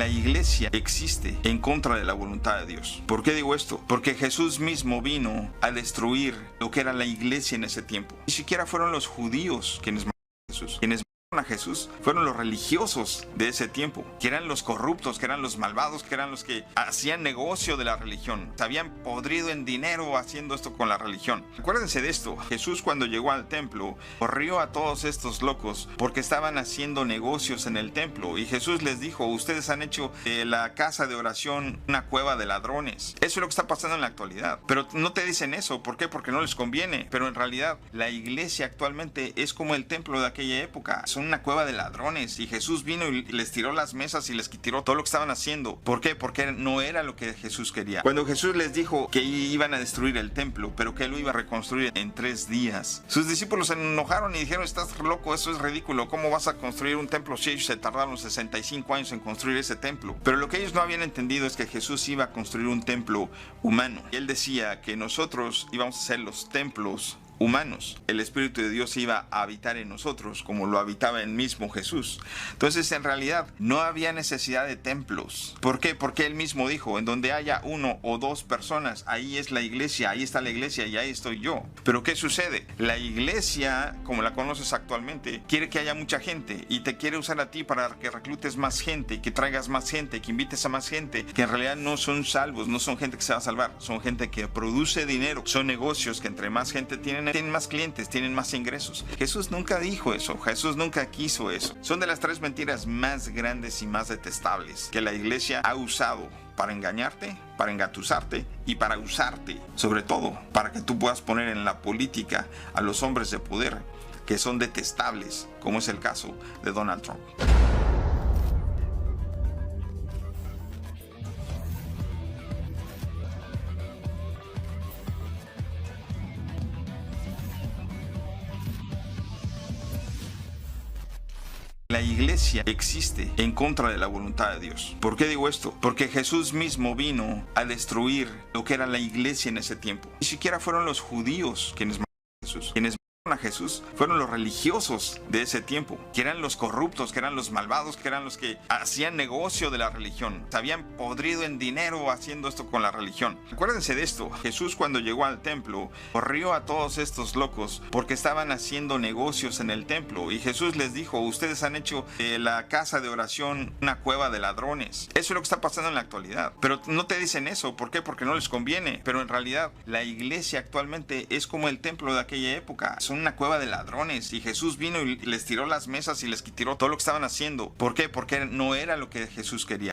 La iglesia existe en contra de la voluntad de Dios. ¿Por qué digo esto? Porque Jesús mismo vino a destruir lo que era la iglesia en ese tiempo. Ni siquiera fueron los judíos quienes mataron a Jesús. Quienes a Jesús fueron los religiosos de ese tiempo, que eran los corruptos, que eran los malvados, que eran los que hacían negocio de la religión, se habían podrido en dinero haciendo esto con la religión. Acuérdense de esto: Jesús, cuando llegó al templo, corrió a todos estos locos porque estaban haciendo negocios en el templo, y Jesús les dijo: ustedes han hecho de la casa de oración una cueva de ladrones. Eso es lo que está pasando en la actualidad, pero no te dicen eso. ¿Por qué? Porque no les conviene. Pero en realidad la iglesia actualmente es como el templo de aquella época. Son una cueva de ladrones, y Jesús vino y les tiró las mesas y les tiró todo lo que estaban haciendo. ¿Por qué? Porque no era lo que Jesús quería. Cuando Jesús les dijo que iban a destruir el templo, pero que él lo iba a reconstruir en 3 días, sus discípulos se enojaron y dijeron: estás loco, eso es ridículo, ¿cómo vas a construir un templo si ellos se tardaron 65 años en construir ese templo? Pero lo que ellos no habían entendido es que Jesús iba a construir un templo humano. Él decía que nosotros íbamos a ser los templos humanos. El Espíritu de Dios iba a habitar en nosotros como lo habitaba el mismo Jesús. Entonces, en realidad, no había necesidad de templos. ¿Por qué? Porque él mismo dijo: en donde haya 1 o 2 personas, ahí es la iglesia, ahí está la iglesia y ahí estoy yo. Pero ¿qué sucede? La iglesia, como la conoces actualmente, quiere que haya mucha gente y te quiere usar a ti para que reclutes más gente, que traigas más gente, que invites a más gente, que en realidad no son salvos, no son gente que se va a salvar, son gente que produce dinero, son negocios que entre más gente tienen más clientes, tienen más ingresos. Jesús nunca dijo eso, Jesús nunca quiso eso. Son de las 3 mentiras más grandes y más detestables que la iglesia ha usado para engañarte, para engatusarte y para usarte, sobre todo para que tú puedas poner en la política a los hombres de poder que son detestables, como es el caso de Donald Trump. La iglesia existe en contra de la voluntad de Dios. ¿Por qué digo esto? Porque Jesús mismo vino a destruir lo que era la iglesia en ese tiempo. Ni siquiera fueron los judíos quienes mataron a Jesús. Quienes a Jesús fueron los religiosos de ese tiempo, que eran los corruptos, que eran los malvados, que eran los que hacían negocio de la religión, se habían podrido en dinero haciendo esto con la religión. Acuérdense de esto: Jesús, cuando llegó al templo, corrió a todos estos locos porque estaban haciendo negocios en el templo, y Jesús les dijo: ustedes han hecho de la casa de oración una cueva de ladrones. Eso es lo que está pasando en la actualidad, pero no te dicen eso. ¿Por qué? Porque no les conviene. Pero en realidad la iglesia actualmente es como el templo de aquella época. Son una cueva de ladrones, y Jesús vino y les tiró las mesas y les tiró todo lo que estaban haciendo. ¿Por qué? Porque no era lo que Jesús quería.